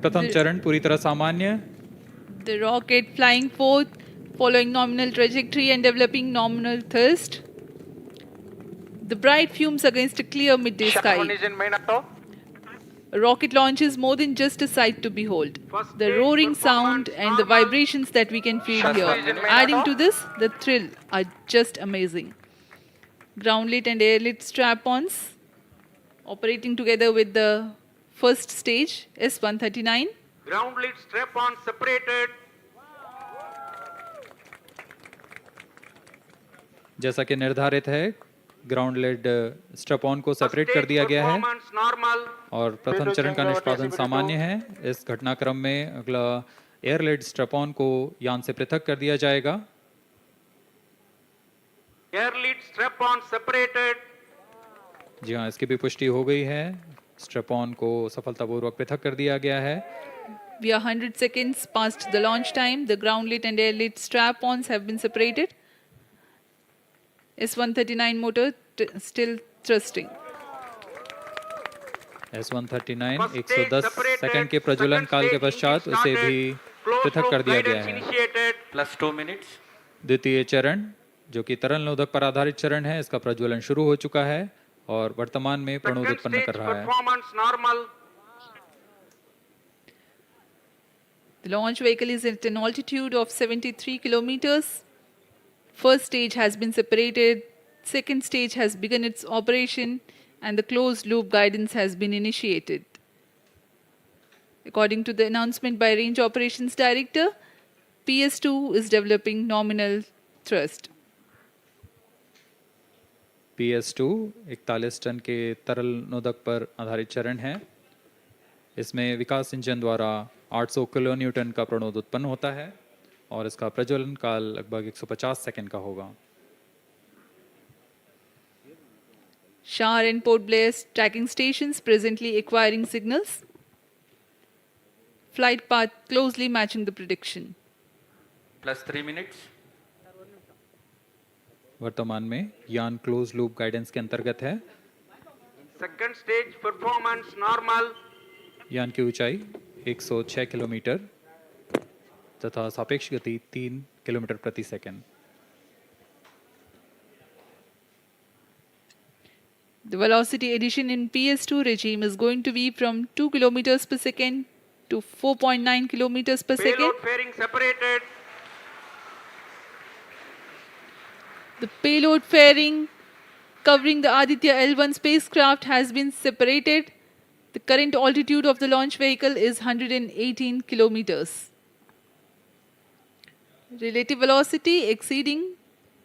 प्रथम चरण पूरी तरह सामान्य. The rocket flying forth, following nominal trajectory and developing nominal thrust. The bright fumes against a clear midday sky. A rocket launch is more than just a sight to behold. The roaring sound and the vibrations that we can feel here, adding to this, the thrill, are just amazing. Ground-lit and air-lit strap-ons operating together with the first stage, S139. Ground-lit strap-on separated. जैसा कि निर्धारित है, ground lead strap on को separate कर दिया गया है और प्रथम चरण का निष्पादन सामान्य है. इस घटनाक्रम में अगला एयर लेड स्ट्रैप ऑन को यान से पृथक कर दिया जाएगा. Air lead strap on separated. जी हाँ, इसकी भी पुष्टि हो गई है. स्ट्रैप ऑन को सफलतापूर्वक पृथक कर दिया गया है. We are 100 seconds past the launch time. The ground lit and air lit strap-ons have been separated. S139 motor still thrusting. S139 110 second के प्रज्वलन काल के पश्चात उसे भी पृथक कर दिया गया है. Plus 2 minutes. द्वितीय चरण जो कि तरल नोदक पर आधारित चरण है, इसका प्रज्वलन शुरू हो चुका है और वर्तमान में प्रणोद उत्पन्न कर रहा है. The launch vehicle is at an altitude of 73 kilometers. First stage has been separated. Second stage has begun its operation and the closed loop guidance has been initiated. According to the announcement by Range Operations Director, PS2 is developing nominal thrust. PS2 41 ton के तरल नोदक पर आधारित चरण है. इसमें विकास engine द्वारा 800 kilo Newton का प्रणोद उत्पन्न होता है और इसका प्रज्वलन काल लगभग 150 सेकंड का होगा. SHAR and Port Blair tracking stations presently acquiring signals. Flight path closely matching the prediction. Plus 3 minutes. वर्तमान में यान क्लोज लूप गाइडेंस के अंतर्गत है. Second stage performance normal. यान की ऊंचाई 106 किलोमीटर तथा सापेक्ष गति 3 किलोमीटर प्रति second. The velocity addition in PS2 regime is going to be from 2 kilometers per second to 4.9 kilometers per second. Payload fairing separated. The payload fairing covering the Aditya L1 spacecraft has been separated. The current altitude of the launch vehicle is 118 kilometers. Relative velocity exceeding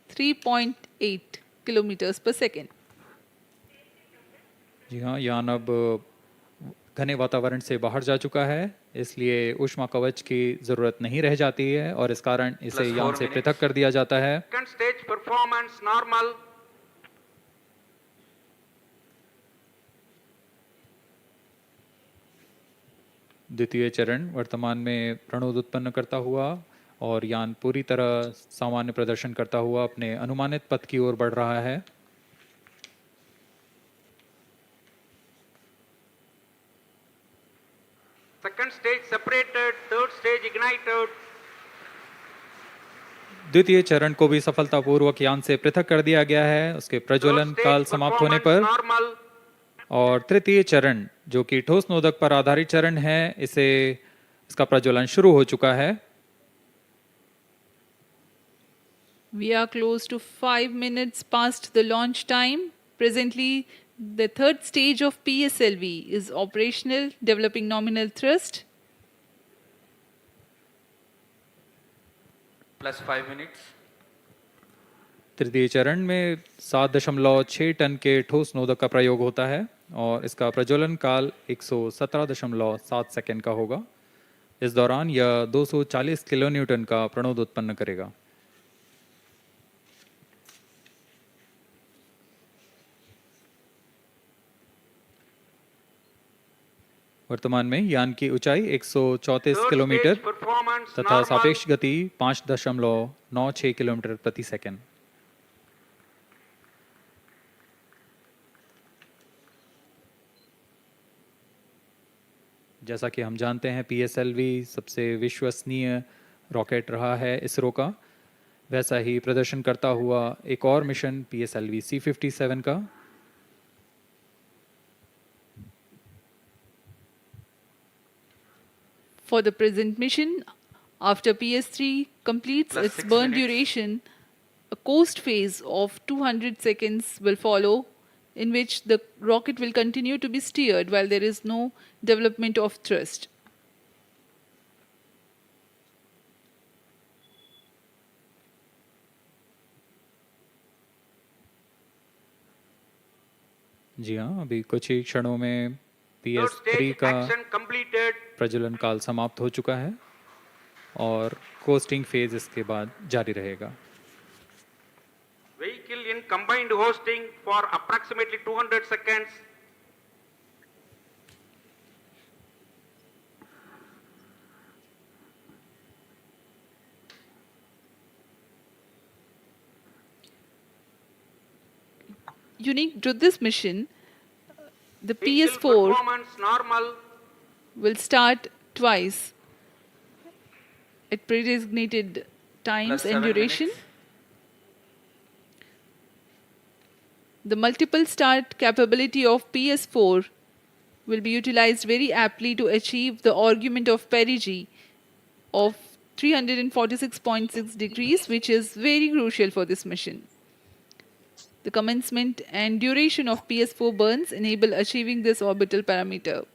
3.8 kilometers per second. जी हाँ, यान अब घने वातावरण से बाहर जा चुका है, इसलिए ऊष्मा कवच की जरूरत नहीं रह जाती है और इस कारण इसे यान से पृथक कर दिया जाता है. Second stage performance normal. द्वितीय चरण वर्तमान में प्रणोद उत्पन्न करता हुआ और यान पूरी तरह सामान्य प्रदर्शन करता हुआ अपने अनुमानित पथ की ओर बढ़ रहा है. Second stage separated. Third stage ignited. द्वितीय चरण को भी सफलतापूर्वक यान से पृथक कर दिया गया है उसके प्रज्वलन काल समाप्त होने पर. और तृतीय चरण जो कि ठोस नोदक पर आधारित चरण है, इसका प्रज्वलन शुरू हो चुका है. We are close to 5 minutes past the launch time. Presently, the third stage of PSLV is operational, developing nominal thrust. Plus 5 minutes. तृतीय चरण में 7.6 टन के ठोस नोदक का प्रयोग होता है और इसका प्रज्वलन काल 117.7 सेकंड का होगा. इस दौरान यह 240 किलो न्यूटन का प्रणोद उत्पन्न करेगा. वर्तमान में यान की ऊंचाई 134 किलोमीटर तथा सापेक्ष गति 5.96 किलोमीटर प्रति सेकंड. जैसा कि हम जानते हैं PSLV सबसे विश्वसनीय रॉकेट रहा है इसरो का, वैसा ही प्रदर्शन करता हुआ एक और मिशन PSLV C57 का। For the present mission, after PS3 completes Plus its 6 burn minutes. duration, a coast phase of 200 seconds will follow, in which the rocket will continue to be steered while there is no development of thrust. जी हाँ, अभी कुछ ही क्षणों में Third PS3 stage का action completed. प्रज्वलन काल समाप्त हो चुका है और कोस्टिंग फेज इसके बाद जारी रहेगा। Vehicle in combined hosting for approximately 200 seconds. Unique to this mission, the Vehicle PS4 performance normal. will start twice at pre-designated times Plus and 7 duration. minutes. The multiple start capability of PS4 will be utilized very aptly to achieve the argument of perigee of 346.6 degrees, which is very crucial for this mission. The commencement and duration of PS4 burns enable achieving this orbital parameter.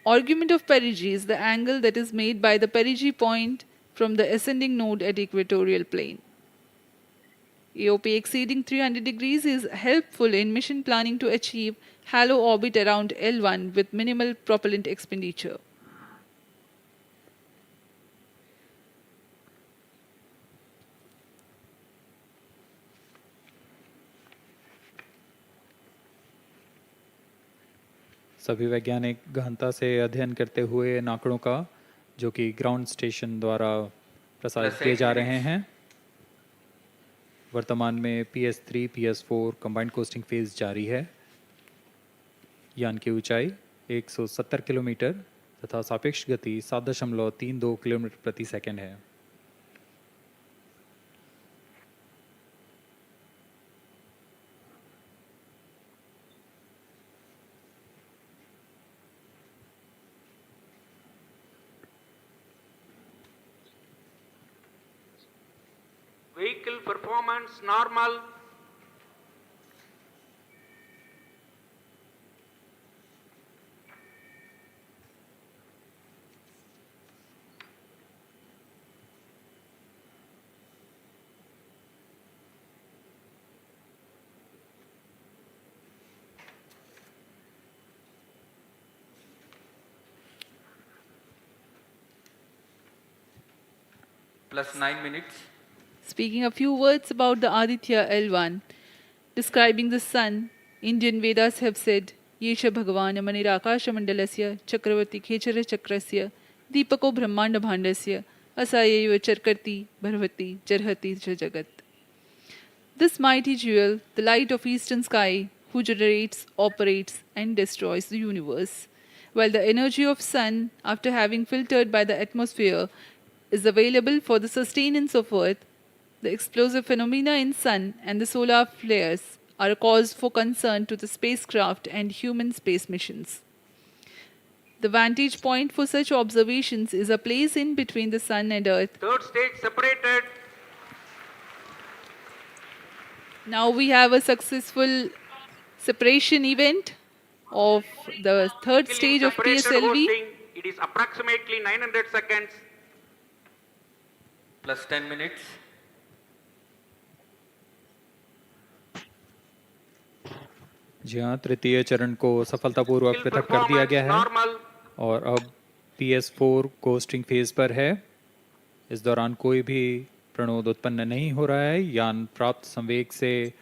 Argument of perigee is the angle that is made by the perigee point from the ascending node at equatorial plane. AOP exceeding 300 degrees is helpful in mission planning to achieve halo orbit around L1 with minimal propellant expenditure. सभी वैज्ञानिक गहनता से अध्ययन करते हुए इन आंकड़ों का, जो कि ग्राउंड स्टेशन द्वारा प्रसारित किए जा रहे हैं। वर्तमान में PS3 PS4 combined costing phase जारी है। यान की ऊंचाई 170 किलोमीटर तथा सापेक्ष गति 7.32 किलोमीटर प्रति सेकंड है। Vehicle performance normal. Plus 9 minutes. Speaking a few words about the Aditya L1, describing the sun, Indian Vedas have said, Yesha Bhagavan Manirakash Mandalasya Chakravati Khechara Chakrasya Deepako Brahmanda Bhandasya Asayeva Charkarti Bharvati Charhati Jagat. This mighty jewel, the light of eastern sky, who generates, operates, and destroys the universe, while the energy of sun, after having filtered by the atmosphere, is available for the sustenance of earth. The explosive phenomena in sun and the solar flares are a cause for concern to the spacecraft and human space missions. The vantage point for such observations is a place in between the sun and earth. Third stage separated. Now we have a successful separation event of the third Vehicle in stage of separated PSLV. hosting. It is approximately 900 seconds. Plus 10 minutes. जी हाँ, तृतीय चरण को सफलतापूर्वक पृथक कर दिया गया है Normal. और अब PS4 कोस्टिंग फेज पर है। इस दौरान कोई भी प्रणोद उत्पन्न नहीं हो रहा है। यान प्राप्त संवेग से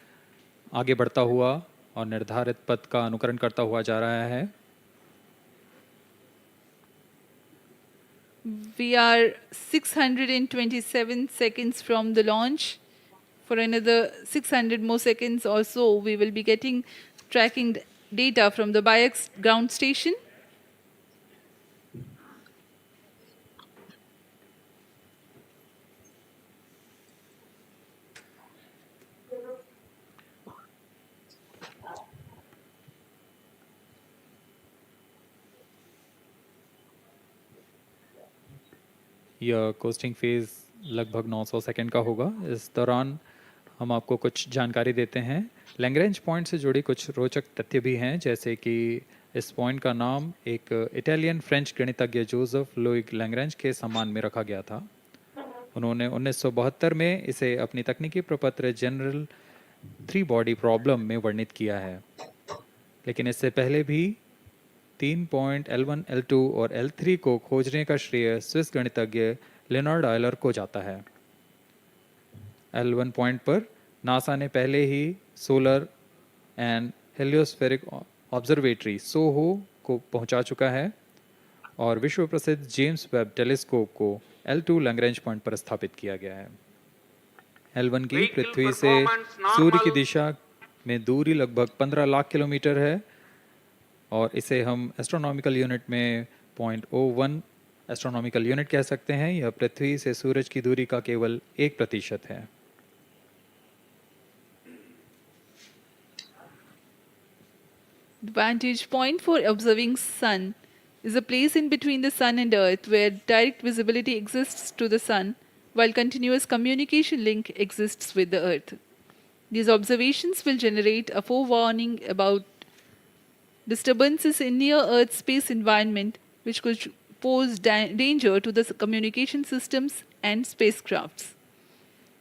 आगे बढ़ता हुआ और निर्धारित पथ का अनुकरण करता हुआ जा रहा है। We are 627 seconds from the launch. For another 600 more seconds or so, we will be getting tracking data from the BIAX ground station. यह कोस्टिंग फेज़ लगभग 900 सेकंड का होगा। इस दौरान हम आपको कुछ जानकारी देते हैं। लैग्रेंज पॉइंट से जुड़ी कुछ रोचक तथ्य भी हैं, जैसे कि इस पॉइंट का नाम एक इटालियन फ्रेंच गणितज्ञ जोसेफ लुई लैग्रेंज के सम्मान में रखा गया था। उन्होंने 1972 में इसे अपनी तकनीकी प्रपत्र जनरल थ्री बॉडी प्रॉब्लम में वर्णित किया है, लेकिन इससे पहले भी 3 पॉइंट L1, L2 और L3 को खोजने का श्रेय स्विस गणितज्ञ लियोनार्ड आयलर को जाता है। L1 पॉइंट पर नासा ने पहले ही सोलर एंड हेलियोस्फेरिक ऑब्जर्वेटरी सोहो को पहुंचा चुका है और विश्व प्रसिद्ध जेम्स वेब टेलीस्कोप को L2 लैग्रेंज पॉइंट पर स्थापित किया गया है। L1 की पृथ्वी से सूर्य की दिशा में दूरी लगभग 15 लाख किलोमीटर है और इसे हम एस्ट्रोनॉमिकल यूनिट में 0.01 एस्ट्रोनॉमिकल यूनिट कह सकते हैं। यह पृथ्वी से सूरज की दूरी का केवल 1% है। The vantage point for observing sun is a place in between the sun and earth where direct visibility exists to the sun while continuous communication link exists with the earth. These observations will generate a forewarning about disturbances in near earth space environment which could pose danger to the communication systems and spacecrafts.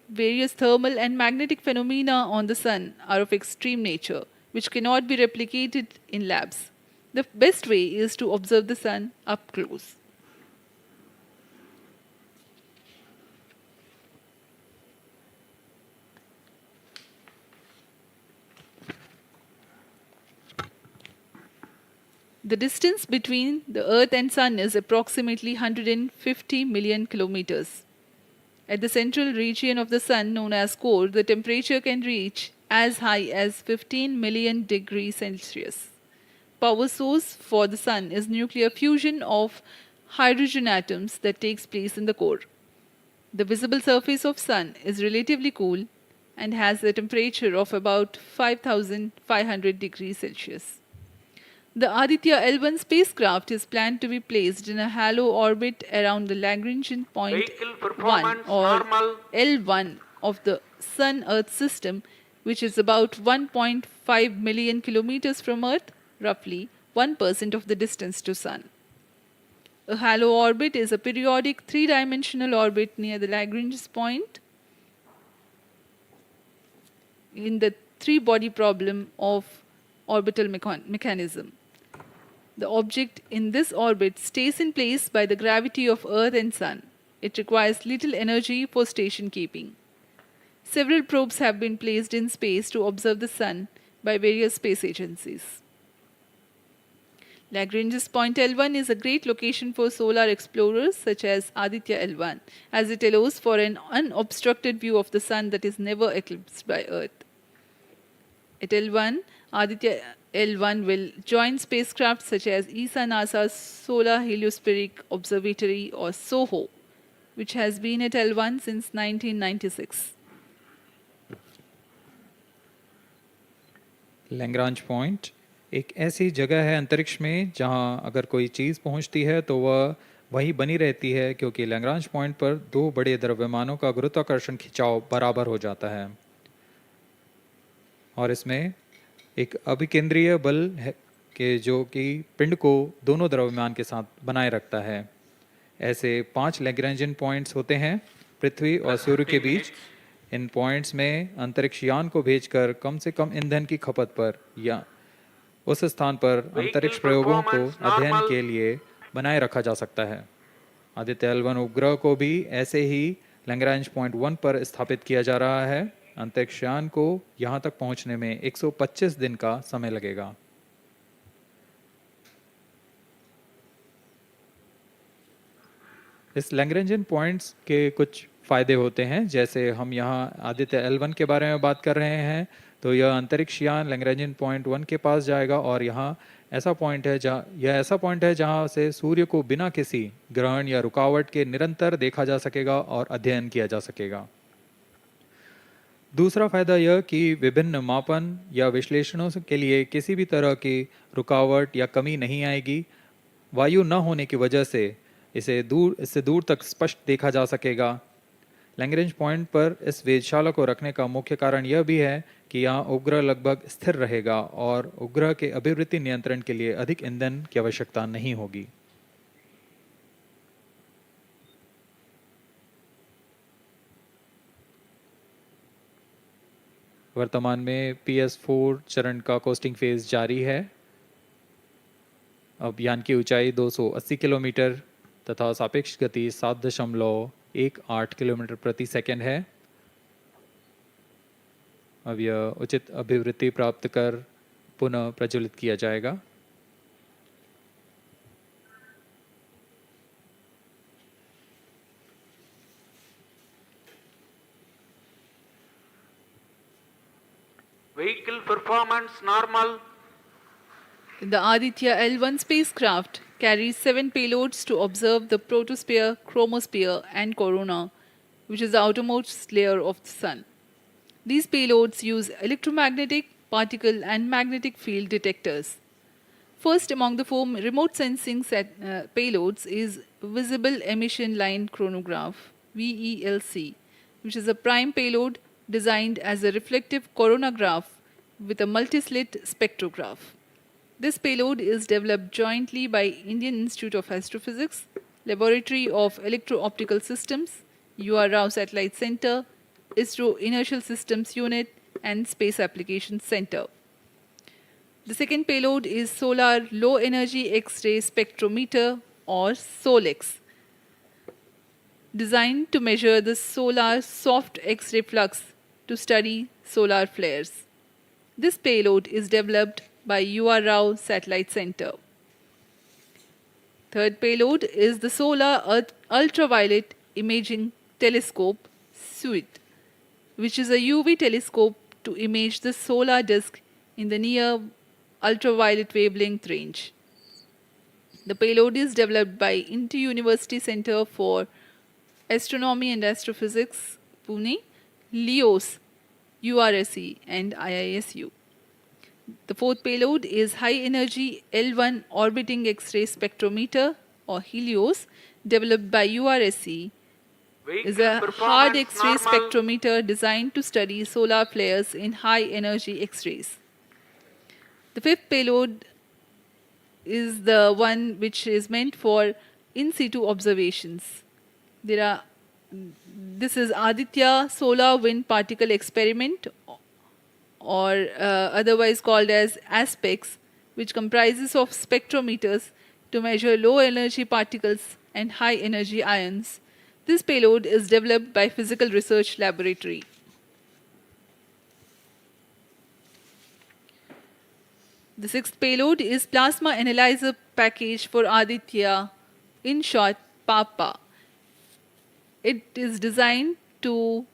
Various thermal and magnetic phenomena on the sun are of extreme nature, which cannot be replicated in labs. The best way is to observe the sun up close. The distance between the Earth and Sun is approximately 150 million kilometers. At the central region of the Sun, known as core, the temperature can reach as high as 15 million degrees Celsius. Power source for the Sun is nuclear fusion of hydrogen atoms that takes place in the core. The visible surface of Sun is relatively cool and has a temperature of about 5,500 degrees Celsius. The Aditya L1 spacecraft is planned to be placed in a halo orbit around the Lagrangian point Vehicle 1 performance or normal. L1 of the Sun-Earth system, which is about 1.5 million kilometers from Earth, roughly 1% of the distance to Sun. A halo orbit is a periodic three-dimensional orbit near the Lagrange point in the three-body problem of orbital mechanism. The object in this orbit stays in place by the gravity of Earth and Sun. It requires little energy for station keeping. Several probes have been placed in space to observe the Sun by various space agencies. Lagrange's point L1 is a great location for solar explorers such as Aditya L1, as it allows for an unobstructed view of the Sun that is never eclipsed by Earth. At L1, Aditya L1 will join spacecraft such as ESA-NASA's Solar Heliospheric Observatory or SOHO, which has been at L1 since 1996. Lagrange point एक ऐसी जगह है अंतरिक्ष में जहां अगर कोई चीज़ पहुंचती है तो वह वहीं बनी रहती है, क्योंकि लैग्रांज पॉइंट पर दो बड़े द्रव्यमानों का गुरुत्वाकर्षण खिंचाव बराबर हो जाता है और इसमें एक अभिकेंद्रीय बल है कि जो कि पिंड को दोनों द्रव्यमान के साथ बनाए रखता है। ऐसे 5 लैग्रेंजियन पॉइंट्स होते हैं पृथ्वी और सूर्य के बीच। इन पॉइंट्स में अंतरिक्ष यान को भेजकर कम से कम ईंधन की खपत पर या उस स्थान पर अंतरिक्ष प्रयोगों को अध्ययन के लिए बनाए रखा जा सकता है। आदित्य L1 उपग्रह को भी ऐसे ही लैग्रेंज पॉइंट 1 पर स्थापित किया जा रहा है। अंतरिक्ष यान को यहां तक पहुंचने में 125 दिन का समय लगेगा। इस लैग्रेंजियन पॉइंट्स के कुछ फ़ायदे होते हैं, जैसे हम यहाँ आदित्य L1 के बारे में बात कर रहे हैं तो यह अंतरिक्ष यान लैग्रेंजियन पॉइंट 1 के पास जाएगा और यह ऐसा पॉइंट है जहाँ से सूर्य को बिना किसी ग्रहण या रुकावट के निरंतर देखा जा सकेगा और अध्ययन किया जा सकेगा। दूसरा फायदा यह कि विभिन्न मापन या विश्लेषणों के लिए किसी भी तरह की रुकावट या कमी नहीं आएगी। वायु न होने की वजह से इससे दूर तक स्पष्ट देखा जा सकेगा। लैग्रेंज पॉइंट पर इस वेधशाला को रखने का मुख्य कारण यह भी है कि यहाँ उपग्रह लगभग स्थिर रहेगा और उपग्रह के अभिवृत्ति नियंत्रण के लिए अधिक ईंधन की आवश्यकता नहीं होगी। वर्तमान में PS4 चरण का कोस्टिंग फेज जारी है। अब यान की ऊंचाई 280 किलोमीटर तथा सापेक्ष गति 7.18 किलोमीटर प्रति सेकंड है। अब यह उचित अभिवृत्ति प्राप्त कर पुनः प्रज्वलित किया जाएगा। Vehicle performance normal. The Aditya L1 spacecraft carries 7 payloads to observe the protosphere, chromosphere, and corona, which is the outermost layer of the Sun. These payloads use electromagnetic, particle, and magnetic field detectors. First among the 4 remote sensing payloads is Visible Emission Line Chronograph (VELC), which is a prime payload designed as a reflective coronagraph with a multislit spectrograph. This payload is developed jointly by Indian Institute of Astrophysics, Laboratory of Electro-Optical Systems, UR Rao Satellite Center, ISRO Inertial Systems Unit, and Space Applications Center. The second payload is Solar Low Energy X-ray Spectrometer, or SOLEX, designed to measure the solar soft X-ray flux to study solar flares. This payload is developed by UR Rao Satellite Center. Third payload is the Solar Ultraviolet Imaging Telescope Suite, which is a UV telescope to image the solar disk in the near ultraviolet wavelength range. The payload is developed by Inter-University Center for Astronomy and Astrophysics, Pune, LEOS, URSE, and IISU. The fourth payload is High Energy L1 Orbiting X-ray Spectrometer, or HELIOS, developed by URSE. Is a hard X-ray spectrometer designed to study solar flares in high energy X-rays. The fifth payload is the one which is meant for in situ observations. This is Aditya Solar Wind Particle Experiment, or otherwise called as ASPEX, which comprises of spectrometers to measure low energy particles and high energy ions. This payload is developed by Physical Research Laboratory. The sixth payload is Plasma Analyzer Package for Aditya, in short, PAPA. It is designed to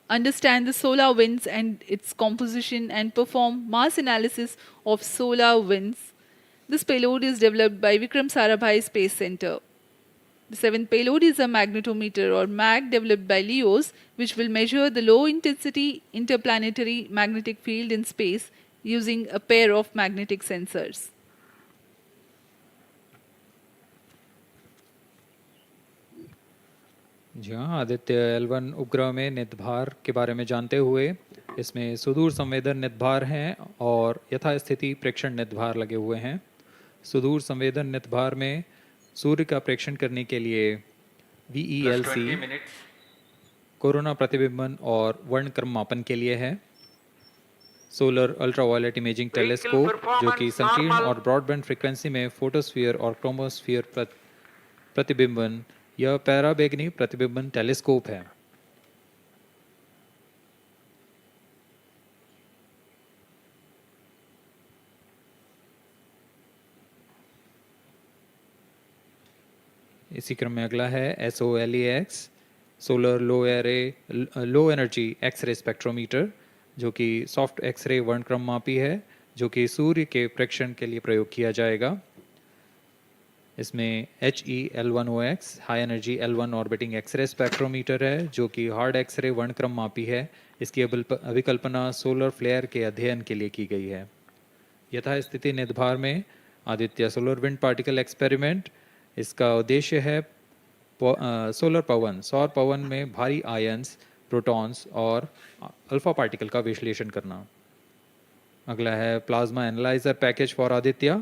understand the solar winds and its composition and perform mass analysis of solar winds. This payload is developed by Vikram Sarabhai Space Center. The seventh payload is a magnetometer, or MAG, developed by LEOS, which will measure the low intensity interplanetary magnetic field in space using a pair of magnetic sensors. जी हाँ, Aditya L1 उपग्रह में नितभार के बारे में जानते हुए इसमें सुदूर संवेदन नितभार हैं और यथास्थिति प्रेक्षण नितभार लगे हुए हैं। सुदूर संवेदन नितभार में सूर्य का प्रेक्षण करने के लिए VELC कोरोना प्रतिबिंबन और वर्णक्रम मापन के लिए है। सोलर अल्ट्रावायलेट इमेजिंग टेलीस्कोप, जो कि संकीर्ण और ब्रॉडबैंड फ्रीक्वेंसी में फोटोस्फीयर और क्रोमोस्फीयर प्रतिबिंबन, यह पैराबैंगनी प्रतिबिंबन टेलीस्कोप है। इसी क्रम में अगला है SOLEX, solar low energy X ray spectrometer, जो कि सॉफ्ट एक्सरे वर्णक्रम मापी है, जो कि सूर्य के प्रेक्षण के लिए प्रयोग किया जाएगा। इसमें HEL1OX high energy L1 orbiting X ray spectrometer है, जो कि हार्ड एक्सरे वर्णक्रम मापी है। इसकी अभिकल्पना सोलर फ्लेयर के अध्ययन के लिए की गई है। यथास्थिति नितभार में Aditya solar wind particle experiment, इसका उद्देश्य है सोलर पवन, सौर पवन में भारी आयंस, प्रोटॉन्स और अल्फा पार्टिकल का विश्लेषण करना। अगला है plasma analyser package for Aditya.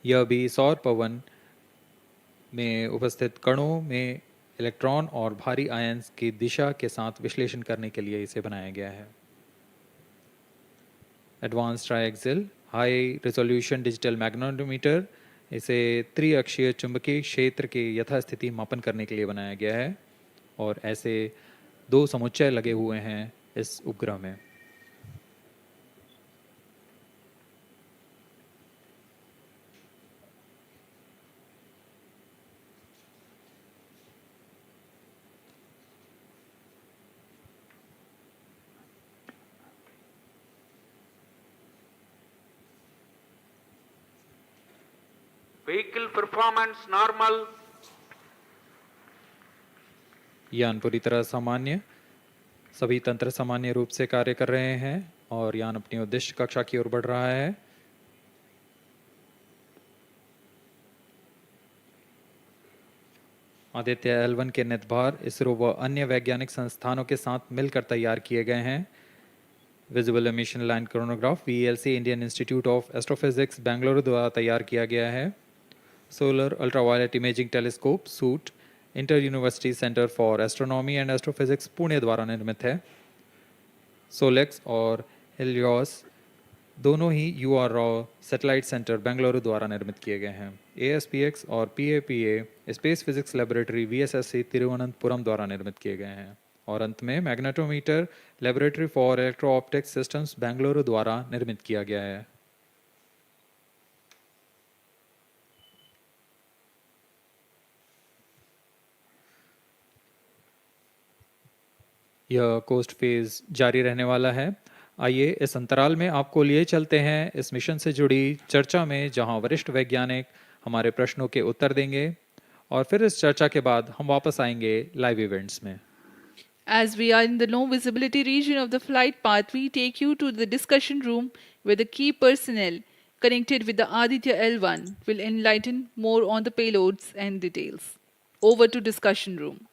यह भी सौर पवन में उपस्थित कणों में इलेक्ट्रॉन और भारी आयंस की दिशा के साथ विश्लेषण करने के लिए इसे बनाया गया है। Advance triaxial high resolution digital magnetometer, इसे त्रिअक्षीय चुंबकीय क्षेत्र के यथास्थिति मापन करने के लिए बनाया गया है और ऐसे 2 समुच्चय लगे हुए हैं इस उपग्रह में। Vehicle performance normal. यान पूरी तरह सामान्य, सभी तंत्र सामान्य रूप से कार्य कर रहे हैं और यान अपनी उद्देश्य कक्षा की ओर बढ़ रहा है। आदित्य L1 के नितभार इसरो व अन्य वैज्ञानिक संस्थानों के साथ मिलकर तैयार किए गए हैं। Visible emission line chronograph VLC Indian institute of astrophysics Bengaluru द्वारा तैयार किया गया है। Solar ultraviolet imaging telescope suit inter university centre for astronomy and astrophysics Pune द्वारा निर्मित है। सोलेक्स और हेलियोस दोनों ही UR सैटेलाइट सेंटर बेंगलुरु द्वारा निर्मित किए गए हैं। ASPX और PAPA space physics laboratory VSSC Thiruvananthapuram द्वारा निर्मित किए गए हैं। और अंत में magnetometer laboratory for electro optics systems Bengaluru द्वारा निर्मित किया गया है। यह कोस्ट फेज जारी रहने वाला है। आइए इस अंतराल में आपको लिए चलते हैं इस मिशन से जुड़ी चर्चा में, जहां वरिष्ठ वैज्ञानिक हमारे प्रश्नों के उत्तर देंगे और फिर इस चर्चा के बाद हम वापस आएंगे लाइव इवेंट्स में। As we are in the low visibility region of the flight path, we take you to the discussion room where the key personnel connected with the Aditya L1 will enlighten more on the payloads and details. Over to discussion room.